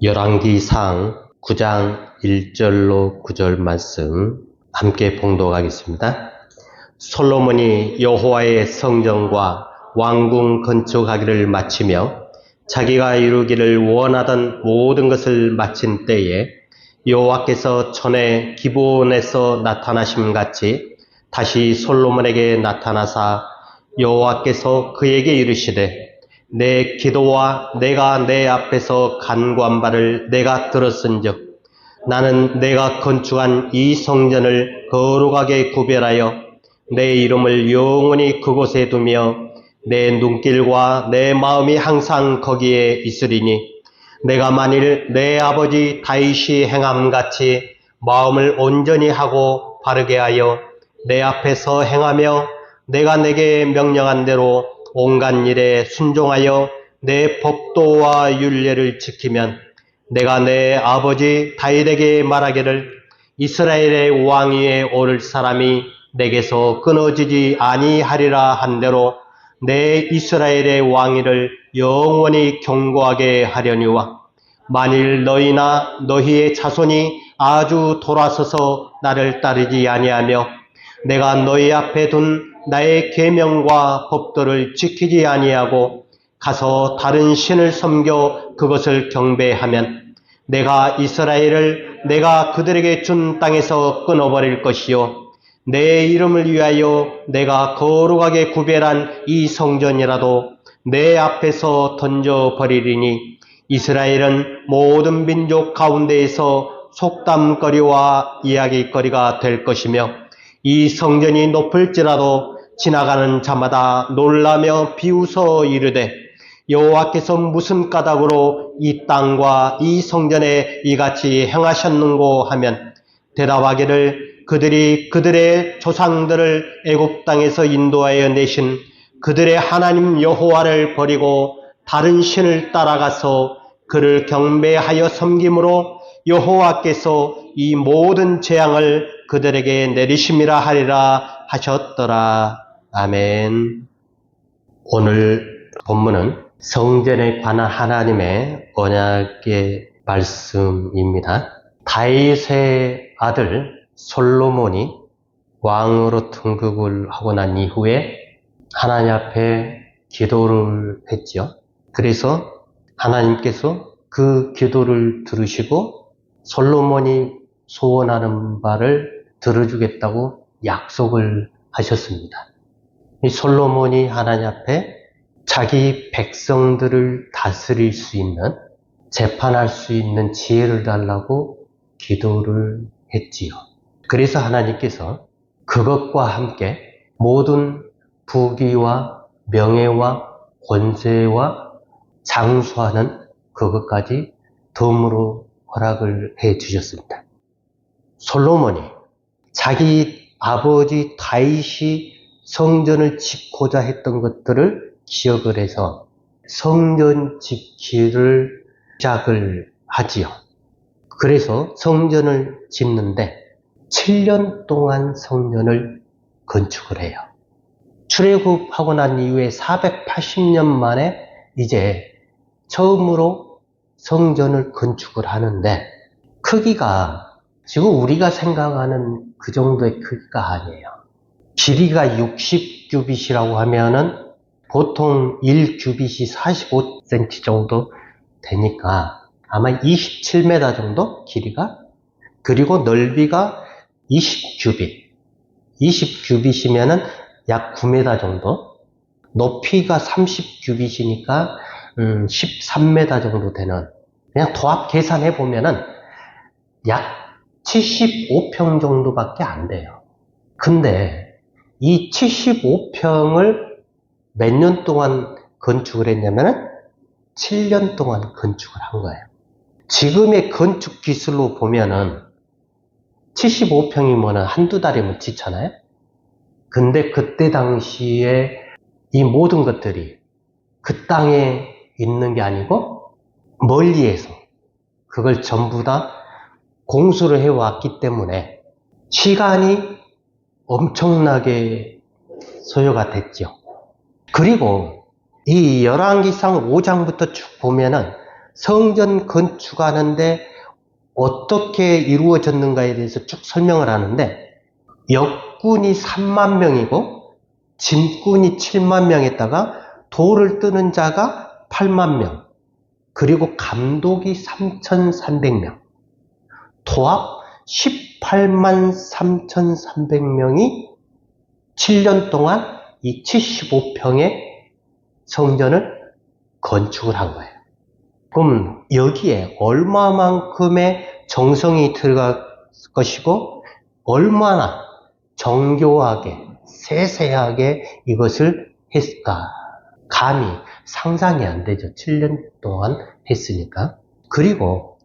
열왕기상 9장 1절로 9절 말씀 함께 봉독하겠습니다. 솔로몬이 여호와의 성전과 왕궁 건축하기를 마치며 자기가 이루기를 원하던 모든 것을 마친 때에 여호와께서 전에 기브온에서 나타나심 같이 다시 솔로몬에게 나타나사 여호와께서 그에게 이르시되 내 기도와 내가 내 앞에서 간구한 바를 내가 들었은즉 나는 내가 건축한 이 성전을 거룩하게 구별하여 내 이름을 영원히 그곳에 두며 내 눈길과 내 마음이 항상 거기에 있으리니 내가 만일 내 아버지 다윗이 행함같이 마음을 온전히 하고 바르게 하여 내 앞에서 행하며 내가 내게 명령한 대로 온갖 일에 순종하여 내 법도와 율례를 지키면 내가 내 아버지 다윗에게 말하기를 이스라엘의 왕위에 오를 사람이 내게서 끊어지지 아니하리라 한 대로 내 이스라엘의 왕위를 영원히 견고하게 하려니와 만일 너희나 너희의 자손이 아주 돌아서서 나를 따르지 아니하며 내가 너희 앞에 둔 나의 계명과 법도를 지키지 아니하고 가서 다른 신을 섬겨 그것을 경배하면 내가 이스라엘을 내가 그들에게 준 땅에서 끊어버릴 것이요 내 이름을 위하여 내가 거룩하게 구별한 이 성전이라도 내 앞에서 던져버리리니 이스라엘은 모든 민족 가운데에서 속담거리와 이야기거리가 될 것이며 이 성전이 높을지라도 지나가는 자마다 놀라며 비웃어 이르되 여호와께서 무슨 까닭으로 이 땅과 이 성전에 이같이 행하셨는고 하면 대답하기를 그들이 그들의 조상들을 애굽 땅에서 인도하여 내신 그들의 하나님 여호와를 버리고 다른 신을 따라가서 그를 경배하여 섬김으로 여호와께서 이 모든 재앙을 그들에게 내리심이라 하리라 하셨더라. 아멘. 오늘 본문은 성전에 관한 하나님의 언약의 말씀입니다. 다윗의 아들 솔로몬이 왕으로 등극을 하고 난 이후에 하나님 앞에 기도를 했죠. 그래서 하나님께서 그 기도를 들으시고 솔로몬이 소원하는 바를 들어주겠다고 약속을 하셨습니다. 이 솔로몬이 하나님 앞에 자기 백성들을 다스릴 수 있는, 재판할 수 있는 지혜를 달라고 기도를 했지요. 그래서 하나님께서 그것과 함께 모든 부귀와 명예와 권세와 장수하는 그것까지 덤으로 허락을 해 주셨습니다. 솔로몬이 자기 아버지 다윗이 성전을 짓고자 했던 것들을 기억을 해서 성전 짓기를 시작을 하지요. 그래서 성전을 짓는데 7년 동안 성전을 건축을 해요. 출애굽하고 난 이후에 480년 만에 이제 처음으로 성전을 건축을 하는데 크기가 지금 우리가 생각하는 그 정도의 크기가 아니에요. 길이가 60규빗이라고 하면은 보통 1규빗이 45cm 정도 되니까 아마 27m 정도 길이가, 그리고 넓이가 20규빗. 20규빗이면은 약 9m 정도, 높이가 30규빗이니까 13m 정도 되는, 그냥 도합 계산해 보면은 약 75평 정도밖에 안 돼요. 근데 이 75평을 몇 년 동안 건축을 했냐면은 7년 동안 건축을 한 거예요. 지금의 건축 기술로 보면은 75평이면은 한두 달이면 짓잖아요. 근데 그때 당시에 이 모든 것들이 그 땅에 있는 게 아니고 멀리에서 그걸 전부 다 공수를 해왔기 때문에 시간이 엄청나게 소요가 됐죠. 그리고 이 열왕기상 5장부터 쭉 보면은 성전 건축하는데 어떻게 이루어졌는가에 대해서 쭉 설명을 하는데, 역군이 3만 명이고 짐꾼이 7만 명에다가 돌을 뜨는 자가 8만 명, 그리고 감독이 3,300명, 도합 18만 3,300명이 7년 동안 이 75평의 성전을 건축을 한 거예요. 그럼 여기에 얼마만큼의 정성이 들어갈 것이고 얼마나 정교하게 세세하게 이것을 했을까? 감히 상상이 안 되죠. 7년 동안 했으니까. 그리고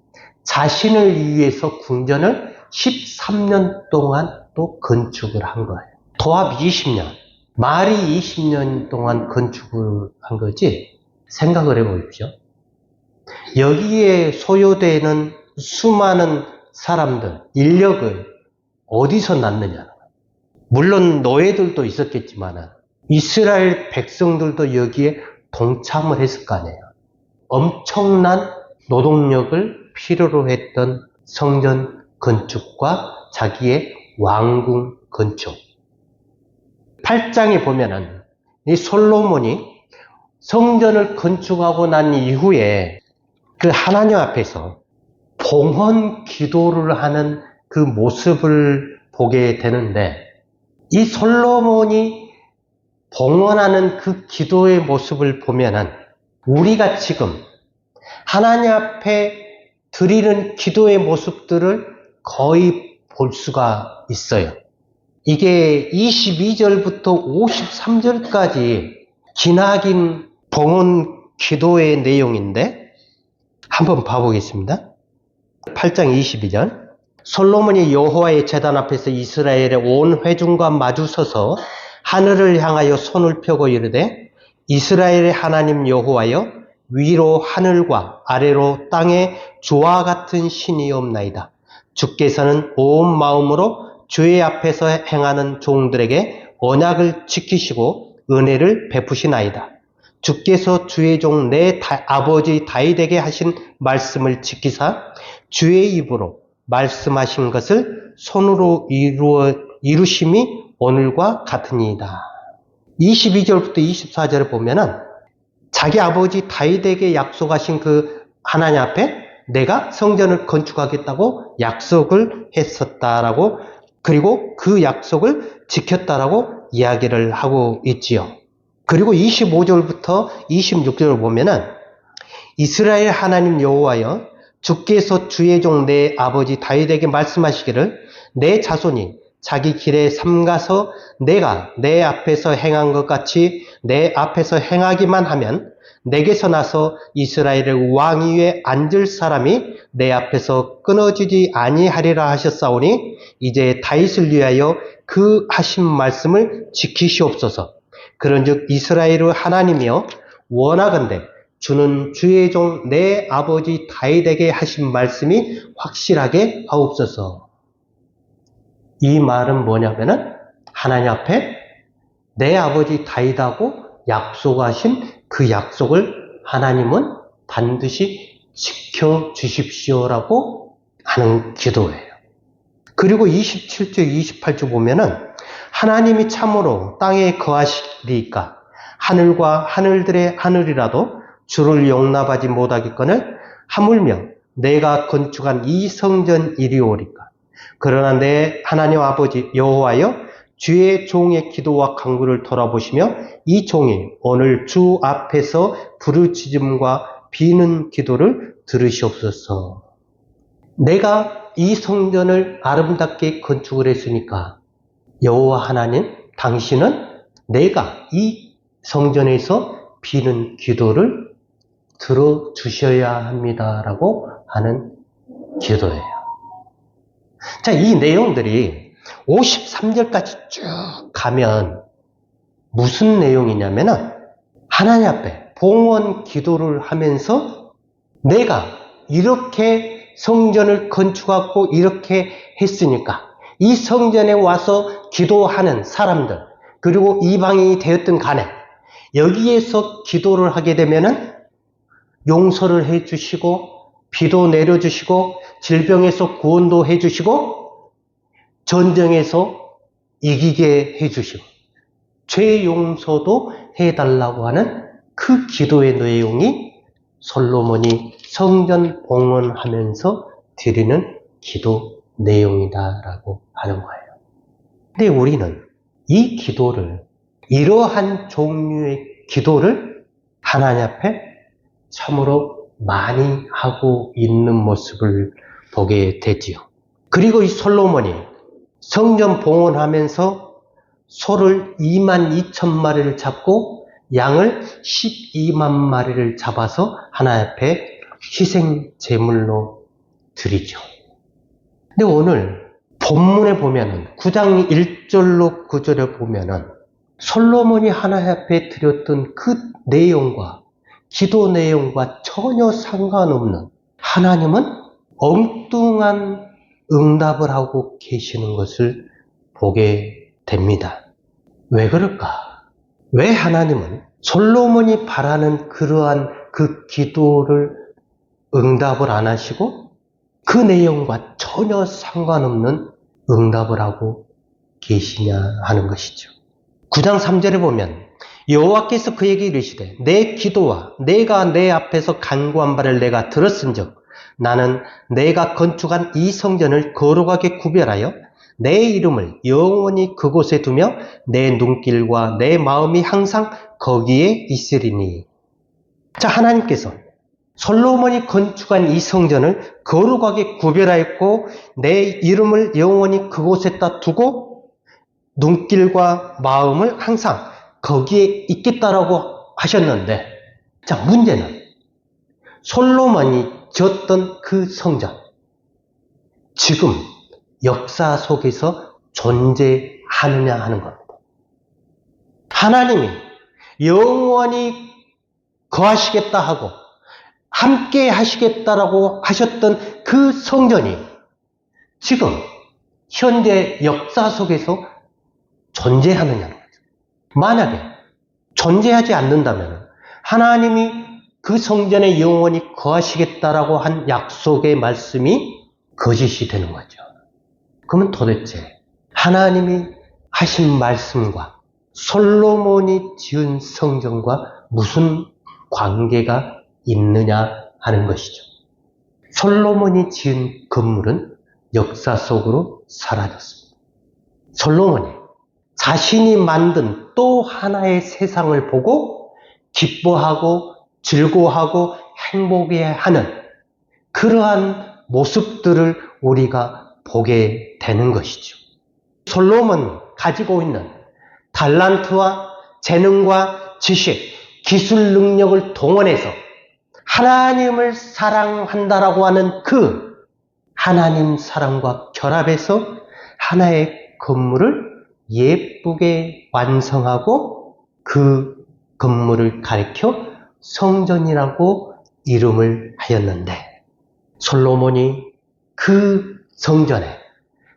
자신을 위해서 궁전을 13년 동안 또 건축을 한 거예요. 도합 20년, 말이 20년 동안 건축을 한 거지. 생각을 해보십시오. 여기에 소요되는 수많은 사람들, 인력을 어디서 낳느냐. 물론 노예들도 있었겠지만 이스라엘 백성들도 여기에 동참을 했을 거 아니에요. 엄청난 노동력을 필요로 했던 성전 건축과 자기의 왕궁 건축. 8장에 보면은 이 솔로몬이 성전을 건축하고 난 이후에 그 하나님 앞에서 봉헌 기도를 하는 그 모습을 보게 되는데, 이 솔로몬이 봉헌하는 그 기도의 모습을 보면은 우리가 지금 하나님 앞에 드리는 기도의 모습들을 거의 볼 수가 있어요. 이게 22절부터 53절까지 기나긴 봉헌 기도의 내용인데 한번 봐보겠습니다. 8장 22절. 솔로몬이 여호와의 제단 앞에서 이스라엘의 온 회중과 마주서서 하늘을 향하여 손을 펴고 이르되, 이스라엘의 하나님 여호와여, 위로 하늘과 아래로 땅에 주와 같은 신이 없나이다. 주께서는 온 마음으로 주의 앞에서 행하는 종들에게 언약을 지키시고 은혜를 베푸시나이다. 주께서 주의 종 내 아버지 다윗에게 하신 말씀을 지키사 주의 입으로 말씀하신 것을 손으로 이루심이 오늘과 같으니이다. 22절부터 24절을 보면은 자기 아버지 다윗에게 약속하신 그 하나님 앞에 내가 성전을 건축하겠다고 약속을 했었다라고, 그리고 그 약속을 지켰다라고 이야기를 하고 있지요. 그리고 25절부터 26절을 보면은 이스라엘 하나님 여호와여, 주께서 주의 종 내 아버지 다윗에게 말씀하시기를 내 자손이 자기 길에 삼가서 내가 내 앞에서 행한 것 같이 내 앞에서 행하기만 하면 내게서 나서 이스라엘의 왕 위에 앉을 사람이 내 앞에서 끊어지지 아니하리라 하셨사오니 이제 다윗을 위하여 그 하신 말씀을 지키시옵소서. 그런즉 이스라엘의 하나님이여, 원하건대 주는 주의 종 내 아버지 다윗에게 하신 말씀이 확실하게 하옵소서. 이 말은 뭐냐면은 하나님 앞에 내 아버지 다윗하고 약속하신 그 약속을 하나님은 반드시 지켜주십시오라고 하는 기도예요. 그리고 27절, 28절 보면은 하나님이 참으로 땅에 거하시리이까 하늘과 하늘들의 하늘이라도 주를 용납하지 못하겠거늘 하물며 내가 건축한 이 성전 이리오리까. 그러나 내 하나님 아버지 여호와여, 주의 종의 기도와 간구를 돌아보시며 이 종이 오늘 주 앞에서 부르짖음과 비는 기도를 들으시옵소서. 내가 이 성전을 아름답게 건축을 했으니까 여호와 하나님, 당신은 내가 이 성전에서 비는 기도를 들어주셔야 합니다라고 하는 기도예요. 자, 이 내용들이 53절까지 쭉 가면 무슨 내용이냐면은 하나님 앞에 봉헌 기도를 하면서 내가 이렇게 성전을 건축하고 이렇게 했으니까 이 성전에 와서 기도하는 사람들, 그리고 이방인이 되었든 간에 여기에서 기도를 하게 되면은 용서를 해주시고 비도 내려주시고 질병에서 구원도 해주시고 전쟁에서 이기게 해주시고 죄 용서도 해달라고 하는 그 기도의 내용이 솔로몬이 성전 봉헌하면서 드리는 기도 내용이다라고 하는 거예요. 근데 우리는 이 기도를, 이러한 종류의 기도를 하나님 앞에 참으로 많이 하고 있는 모습을 보게 되지요. 그리고 이 솔로몬이 성전 봉헌하면서 소를 22,000마리를 잡고 양을 12만 마리를 잡아서 하나님 앞에 희생 제물로 드리죠. 근데 오늘 본문에 보면은 9장 1절로 9절에 보면은 솔로몬이 하나님 앞에 드렸던 그 내용과 기도 내용과 전혀 상관없는, 하나님은 엉뚱한 응답을 하고 계시는 것을 보게 됩니다. 왜 그럴까? 왜 하나님은 솔로몬이 바라는 그러한 그 기도를 응답을 안 하시고 그 내용과 전혀 상관없는 응답을 하고 계시냐 하는 것이죠. 9장 3절에 보면 여호와께서 그에게 이르시되 내 기도와 내가 내 앞에서 간구한 바를 내가 들었은즉 나는 내가 건축한 이 성전을 거룩하게 구별하여 내 이름을 영원히 그곳에 두며 내 눈길과 내 마음이 항상 거기에 있으리니. 자, 하나님께서 솔로몬이 건축한 이 성전을 거룩하게 구별하였고 내 이름을 영원히 그곳에다 두고 눈길과 마음을 항상 거기에 있겠다라고 하셨는데, 자, 문제는 솔로몬이 지었던 그 성전, 지금 역사 속에서 존재하느냐 하는 겁니다. 하나님이 영원히 거하시겠다 하고 함께 하시겠다라고 하셨던 그 성전이 지금 현재 역사 속에서 존재하느냐는 거죠. 만약에 존재하지 않는다면 하나님이 그 성전에 영원히 거하시겠다라고 한 약속의 말씀이 거짓이 되는 거죠. 그러면 도대체 하나님이 하신 말씀과 솔로몬이 지은 성전과 무슨 관계가 있느냐 하는 것이죠. 솔로몬이 지은 건물은 역사 속으로 사라졌습니다. 솔로몬이 자신이 만든 또 하나의 세상을 보고 기뻐하고 즐거워하고 행복해하는 그러한 모습들을 우리가 보게 되는 것이죠. 솔로몬 가지고 있는 달란트와 재능과 지식, 기술 능력을 동원해서 하나님을 사랑한다라고 하는 그 하나님 사랑과 결합해서 하나의 건물을 예쁘게 완성하고 그 건물을 가리켜 성전이라고 이름을 하였는데, 솔로몬이 그 성전에,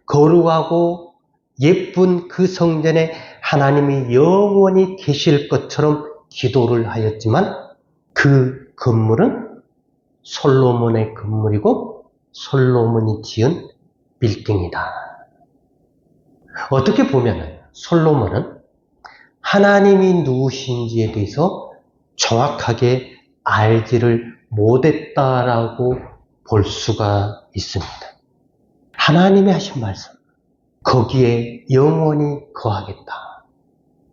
거룩하고 예쁜 그 성전에 하나님이 영원히 계실 것처럼 기도를 하였지만 그 건물은 솔로몬의 건물이고 솔로몬이 지은 빌딩이다. 어떻게 보면 솔로몬은 하나님이 누구신지에 대해서 정확하게 알지를 못했다라고 볼 수가 있습니다. 하나님이 하신 말씀, 거기에 영원히 거하겠다.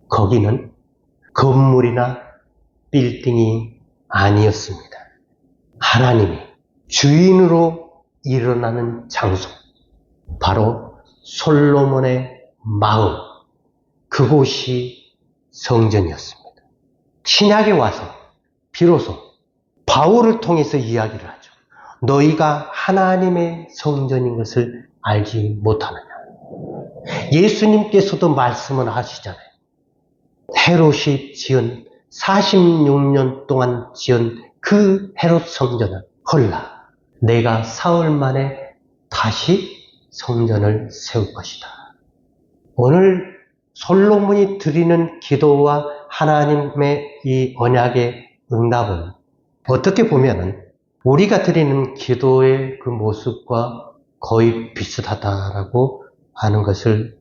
거기는 건물이나 빌딩이 아니었습니다. 하나님이 주인으로 일어나는 장소, 바로 솔로몬의 마음, 그곳이 성전이었습니다. 신약에 와서 비로소 바울을 통해서 이야기를 하죠. 너희가 하나님의 성전인 것을 알지 못하느냐. 예수님께서도 말씀을 하시잖아요. 헤롯이 지은 46년 동안 지은 그 헤롯 성전은 헐라, 내가 사흘 만에 다시 성전을 세울 것이다. 오늘 솔로몬이 드리는 기도와 하나님의 이 언약의 응답은 어떻게 보면은 우리가 드리는 기도의 그 모습과 거의 비슷하다라고 하는 것을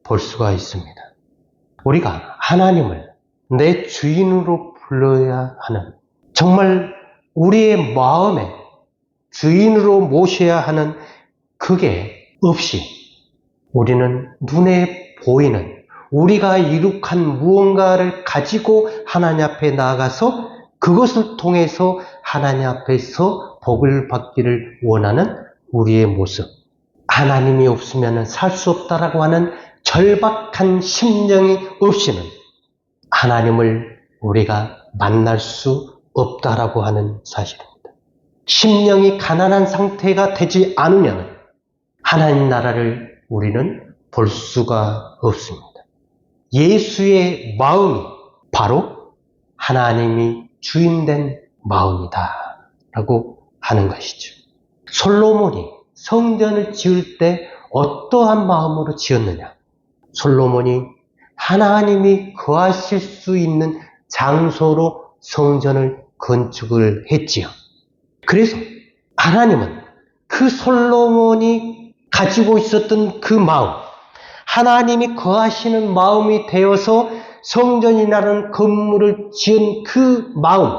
볼 수가 있습니다. 우리가 하나님을 내 주인으로 불러야 하는, 정말 우리의 마음에 주인으로 모셔야 하는 그게 없이 우리는 눈에 보이는 우리가 이룩한 무언가를 가지고 하나님 앞에 나아가서 그것을 통해서 하나님 앞에서 복을 받기를 원하는 우리의 모습, 하나님이 없으면 살 수 없다라고 하는 절박한 심령이 없이는 하나님을 우리가 만날 수 없다라고 하는 사실입니다. 심령이 가난한 상태가 되지 않으면 하나님 나라를 우리는 볼 수가 없습니다. 예수의 마음이 바로 하나님이 주인된 마음이다 라고 하는 것이죠. 솔로몬이 성전을 지을 때 어떠한 마음으로 지었느냐? 솔로몬이 하나님이 거하실 수 있는 장소로 성전을 건축을 했지요. 그래서 하나님은 그 솔로몬이 가지고 있었던 그 마음, 하나님이 거하시는 마음이 되어서 성전이라는 건물을 지은 그 마음,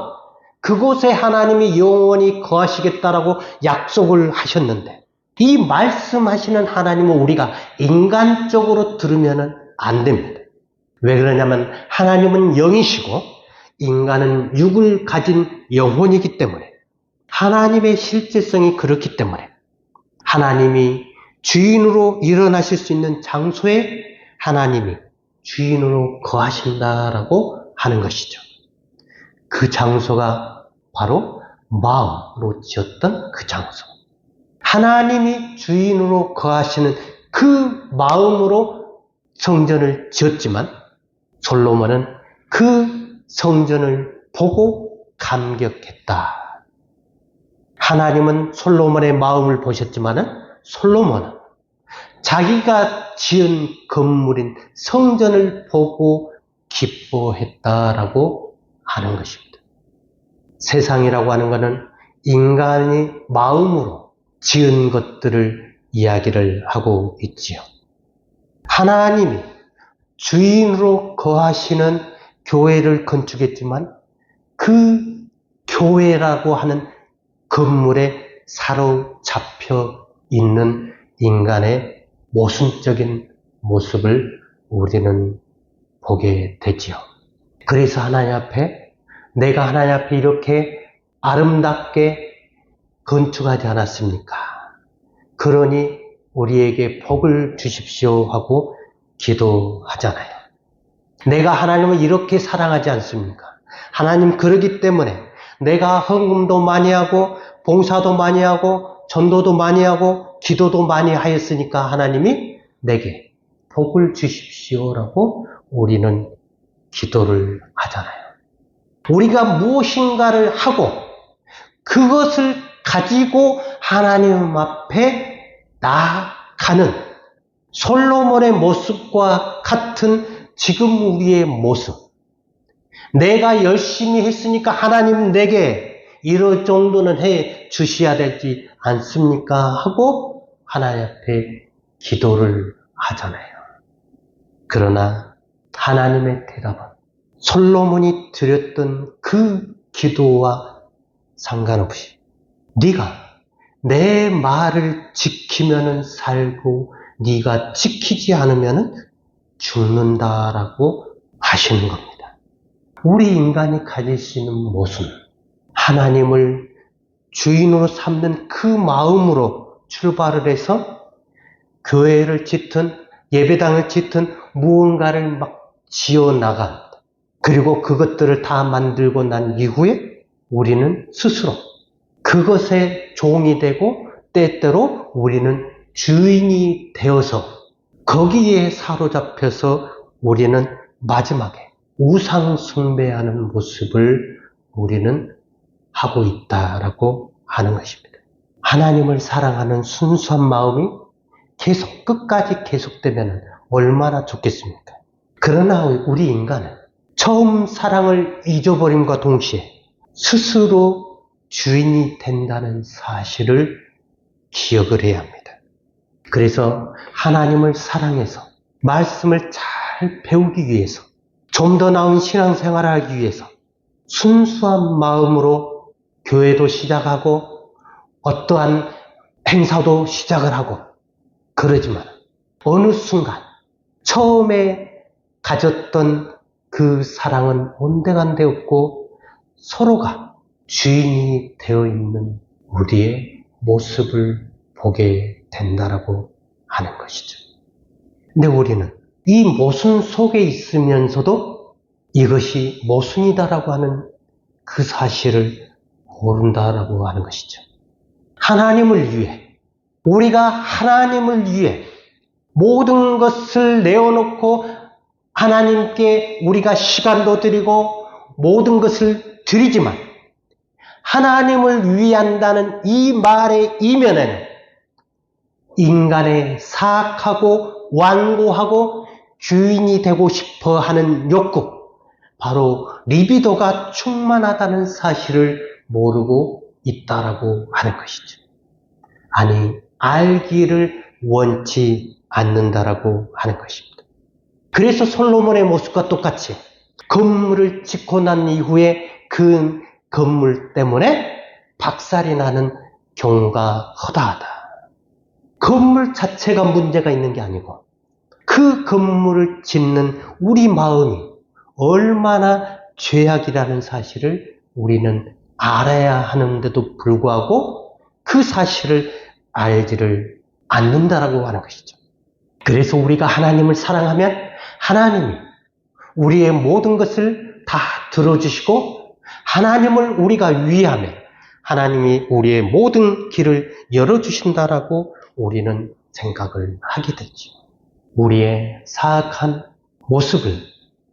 그곳에 하나님이 영원히 거하시겠다라고 약속을 하셨는데, 이 말씀하시는 하나님은 우리가 인간적으로 들으면 안 됩니다. 왜 그러냐면 하나님은 영이시고 인간은 육을 가진 영혼이기 때문에, 하나님의 실제성이 그렇기 때문에 하나님이 주인으로 일어나실 수 있는 장소에 하나님이 주인으로 거하신다라고 하는 것이죠. 그 장소가 바로 마음으로 지었던 그 장소. 하나님이 주인으로 거하시는 그 마음으로 성전을 지었지만 솔로몬은 그 성전을 보고 감격했다. 하나님은 솔로몬의 마음을 보셨지만은 솔로몬은 자기가 지은 건물인 성전을 보고 기뻐했다라고 하는 것입니다. 세상이라고 하는 것은 인간이 마음으로 지은 것들을 이야기를 하고 있지요. 하나님이 주인으로 거하시는 교회를 건축했지만 그 교회라고 하는 건물에 사로잡혀 있는 인간의 모순적인 모습을 우리는 보게 되지요. 그래서 하나님 앞에, 내가 하나님 앞에 이렇게 아름답게 건축하지 않았습니까? 그러니 우리에게 복을 주십시오 하고 기도하잖아요. 내가 하나님을 이렇게 사랑하지 않습니까? 하나님 그러기 때문에 내가 헌금도 많이 하고 봉사도 많이 하고 전도도 많이 하고 기도도 많이 하였으니까 하나님이 내게 복을 주십시오라고 우리는 기도를 하잖아요. 우리가 무엇인가를 하고 그것을 가지고 하나님 앞에 나아가는 솔로몬의 모습과 같은 지금 우리의 모습. 내가 열심히 했으니까 하나님 내게 이럴 정도는 해 주셔야 되지 않습니까? 하고 하나님 앞에 기도를 하잖아요. 그러나 하나님의 대답은 솔로몬이 드렸던 그 기도와 상관없이 네가 내 말을 지키면 살고 네가 지키지 않으면 죽는다라고 하시는 겁니다. 우리 인간이 가질 수 있는 모습, 하나님을 주인으로 삼는 그 마음으로 출발을 해서 교회를 짓든 예배당을 짓든 무언가를 막 지어나간, 그리고 그것들을 다 만들고 난 이후에 우리는 스스로 그것의 종이 되고 때때로 우리는 주인이 되어서 거기에 사로잡혀서 우리는 마지막에 우상 숭배하는 모습을 우리는 하고 있다라고 하는 것입니다. 하나님을 사랑하는 순수한 마음이 계속 끝까지 계속되면 얼마나 좋겠습니까? 그러나 우리 인간은 처음 사랑을 잊어버림과 동시에 스스로 주인이 된다는 사실을 기억을 해야 합니다. 그래서 하나님을 사랑해서 말씀을 잘 배우기 위해서 좀 더 나은 신앙생활을 하기 위해서 순수한 마음으로 교회도 시작하고 어떠한 행사도 시작을 하고 그러지만 어느 순간 처음에 가졌던 그 사랑은 온데간데 없고 서로가 주인이 되어 있는 우리의 모습을 보게 된다라고 하는 것이죠. 근데 우리는 이 모순 속에 있으면서도 이것이 모순이다라고 하는 그 사실을 모른다라고 하는 것이죠. 하나님을 위해, 우리가 하나님을 위해 모든 것을 내어놓고 하나님께 우리가 시간도 드리고 모든 것을 드리지만 하나님을 위한다는 이 말의 이면에는 인간의 사악하고 완고하고 주인이 되고 싶어 하는 욕구, 바로 리비도가 충만하다는 사실을 모르고 있다라고 하는 것이죠. 아니, 알기를 원치 않는다라고 하는 것입니다. 그래서 솔로몬의 모습과 똑같이 건물을 짓고 난 이후에 그 건물 때문에 박살이 나는 경우가 허다하다. 건물 자체가 문제가 있는 게 아니고 그 건물을 짓는 우리 마음이 얼마나 죄악이라는 사실을 우리는 알아야 하는데도 불구하고 그 사실을 알지를 않는다라고 하는 것이죠. 그래서 우리가 하나님을 사랑하면 하나님이 우리의 모든 것을 다 들어주시고 하나님을 우리가 위하면 하나님이 우리의 모든 길을 열어주신다라고 우리는 생각을 하게 되죠. 우리의 사악한 모습을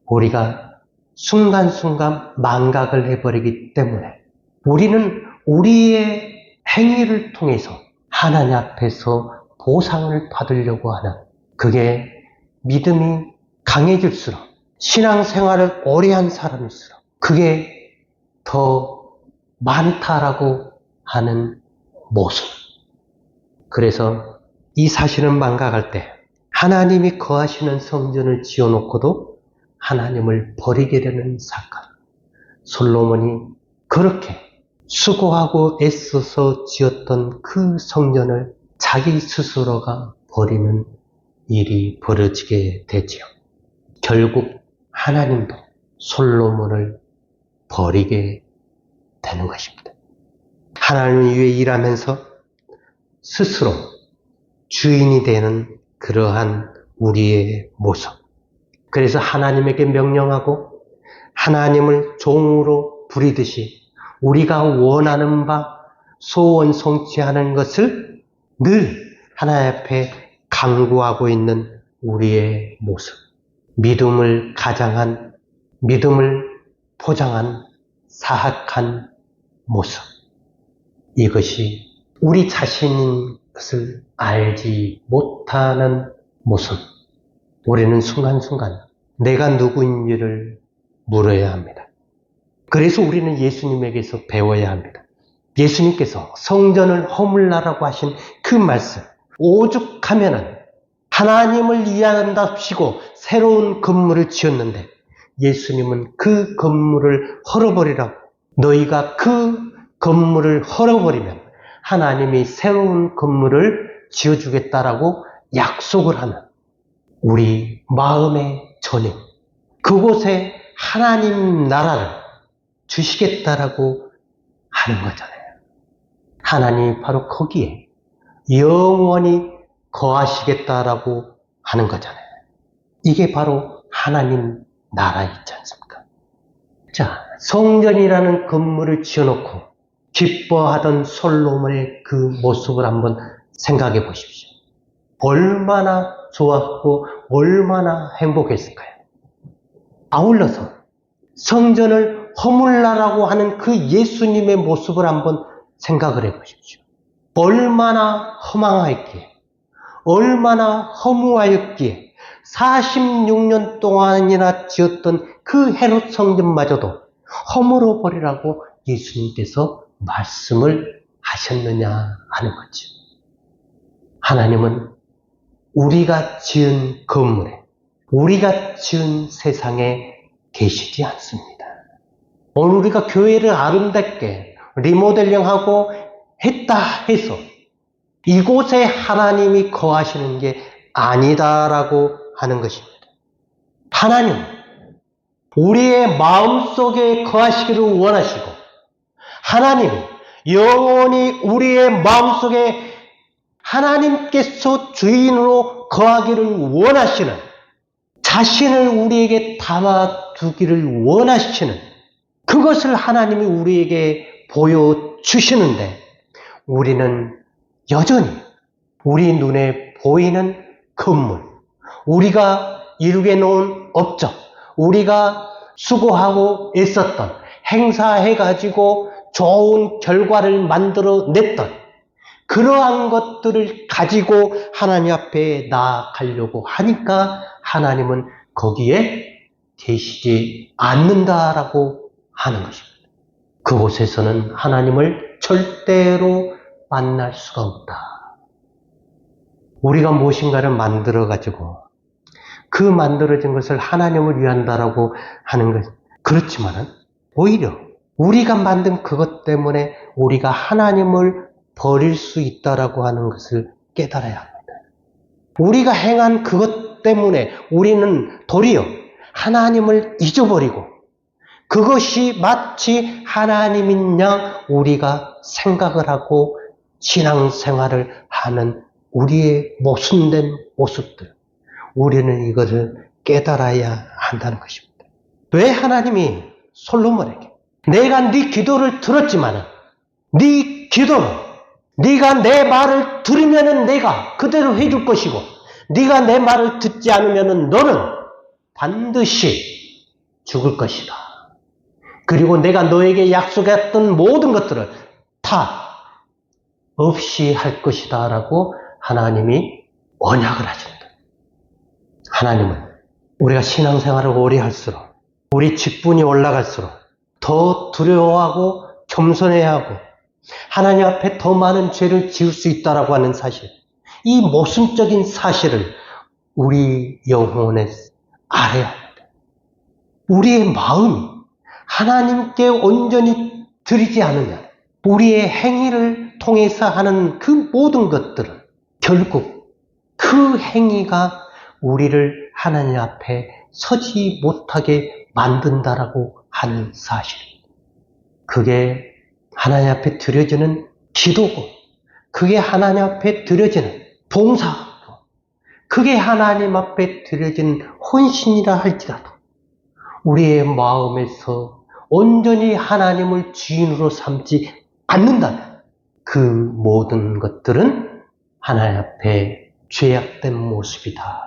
우리가 순간순간 망각을 해버리기 때문에 우리는 우리의 행위를 통해서 하나님 앞에서 보상을 받으려고 하는, 그게 믿음이 강해질수록 신앙생활을 오래 한 사람일수록 그게 더 많다라고 하는 모습. 그래서 이 사실을 망각할 때 하나님이 거하시는 성전을 지어놓고도 하나님을 버리게 되는 사건. 솔로몬이 그렇게 수고하고 애써서 지었던 그 성전을 자기 스스로가 버리는 일이 벌어지게 되지요. 결국 하나님도 솔로몬을 버리게 되는 것입니다. 하나님을 위해 일하면서 스스로 주인이 되는 그러한 우리의 모습. 그래서 하나님에게 명령하고 하나님을 종으로 부리듯이 우리가 원하는 바 소원 성취하는 것을 늘 하나님 앞에 간구하고 있는 우리의 모습. 믿음을 가장한, 믿음을 포장한 사악한 모습. 이것이 우리 자신인 것을 알지 못하는 모습. 우리는 순간순간 내가 누구인지를 물어야 합니다. 그래서 우리는 예수님에게서 배워야 합니다. 예수님께서 성전을 허물라라고 하신 그 말씀, 오죽하면은 하나님을 위한답시고 새로운 건물을 지었는데 예수님은 그 건물을 헐어버리라고, 너희가 그 건물을 헐어버리면 하나님이 새로운 건물을 지어주겠다라고 약속을 하는 우리 마음의 전임, 그곳에 하나님 나라를 주시겠다라고 하는 거잖아요. 하나님이 바로 거기에 영원히 거하시겠다라고 하는 거잖아요. 이게 바로 하나님 나라 있지 않습니까? 자, 성전이라는 건물을 지어놓고 기뻐하던 솔로몬의 그 모습을 한번 생각해 보십시오. 얼마나 좋았고 얼마나 행복했을까요? 아울러서 성전을 허물라라고 하는 그 예수님의 모습을 한번 생각을 해 보십시오. 얼마나 허망하였기에, 얼마나 허무하였기에 46년 동안이나 지었던 그 헤롯 성전마저도 허물어 버리라고 예수님께서 말씀을 하셨느냐 하는 거죠. 하나님은 우리가 지은 건물에, 우리가 지은 세상에 계시지 않습니다. 오늘 우리가 교회를 아름답게 리모델링하고 했다 해서 이곳에 하나님이 거하시는 게 아니다라고 하는 것입니다. 하나님, 우리의 마음속에 거하시기를 원하시고, 하나님, 영원히 우리의 마음속에 하나님께서 주인으로 거하기를 원하시는, 자신을 우리에게 담아두기를 원하시는 그것을 하나님이 우리에게 보여주시는데, 우리는 여전히 우리 눈에 보이는 건물, 우리가 이루게 놓은 업적, 우리가 수고하고 애썼던, 행사해가지고 좋은 결과를 만들어냈던 그러한 것들을 가지고 하나님 앞에 나아가려고 하니까 하나님은 거기에 계시지 않는다라고 하는 것입니다. 그곳에서는 하나님을 절대로 만날 수가 없다. 우리가 무엇인가를 만들어가지고 그 만들어진 것을 하나님을 위한다라고 하는 것, 그렇지만은 오히려 우리가 만든 그것 때문에 우리가 하나님을 버릴 수 있다라고 하는 것을 깨달아야 합니다. 우리가 행한 그것 때문에 우리는 도리어 하나님을 잊어버리고 그것이 마치 하나님인 양 우리가 생각을 하고 신앙생활을 하는 우리의 모순된 모습들, 우리는 이것을 깨달아야 한다는 것입니다. 왜 하나님이 솔로몬에게 내가 네 기도를 들었지만 네 기도는 네가 내 말을 들으면 내가 그대로 해줄 것이고 네가 내 말을 듣지 않으면 너는 반드시 죽을 것이다. 그리고 내가 너에게 약속했던 모든 것들을 다 없이 할 것이다 라고 하나님이 언약을 하신다. 하나님은 우리가 신앙생활을 오래 할수록 우리 직분이 올라갈수록 더 두려워하고 겸손해야 하고 하나님 앞에 더 많은 죄를 지을 수 있다라고 하는 사실, 이 모순적인 사실을 우리 영혼에 알아야 합니다. 우리의 마음이 하나님께 온전히 드리지 않으면 우리의 행위를 통해서 하는 그 모든 것들은 결국 그 행위가 우리를 하나님 앞에 서지 못하게 만든다라고 하는 사실입니다. 그게 하나님 앞에 드려지는 기도고, 그게 하나님 앞에 드려지는 봉사고, 그게 하나님 앞에 드려진 헌신이라 할지라도 우리의 마음에서 온전히 하나님을 주인으로 삼지 않는다면 그 모든 것들은 하나님 앞에 죄악된 모습이다.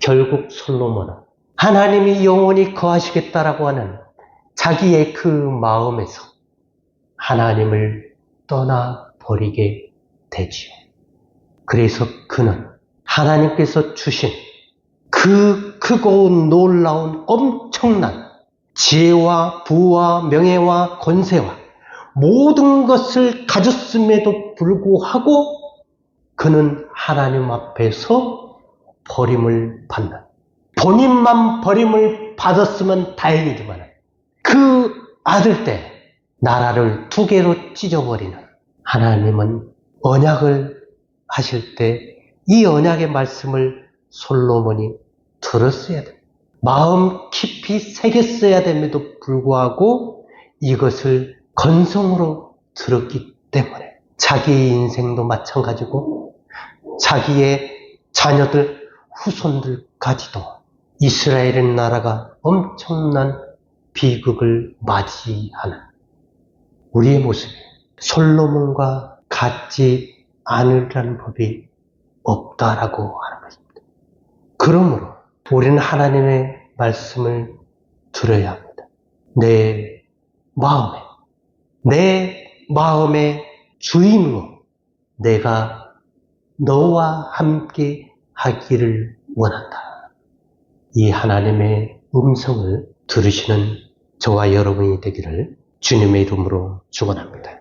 결국 솔로몬은 하나님이 영원히 거하시겠다라고 하는 자기의 그 마음에서 하나님을 떠나버리게 되지요. 그래서 그는 하나님께서 주신 그 크고 놀라운 엄청난 지혜와 부와 명예와 권세와 모든 것을 가졌음에도 불구하고 그는 하나님 앞에서 버림을 받는, 본인만 버림을 받았으면 다행이지만 그 아들 때 나라를 두 개로 찢어버리는 하나님은 언약을 하실 때 이 언약의 말씀을 솔로몬이 들었어야 됩니다. 마음 깊이 새겼어야 됨에도 불구하고 이것을 건성으로 들었기 때문에 자기의 인생도 마찬가지고 자기의 자녀들, 후손들까지도 이스라엘의 나라가 엄청난 비극을 맞이하는 우리의 모습이 솔로몬과 같지 않으리라는 법이 없다라고 하는 것입니다. 그러므로 우리는 하나님의 말씀을 들어야 합니다. 내 마음의 주인으로 내가 너와 함께 하기를 원한다. 이 하나님의 음성을 들으시는 저와 여러분이 되기를 주님의 이름으로 축원합니다.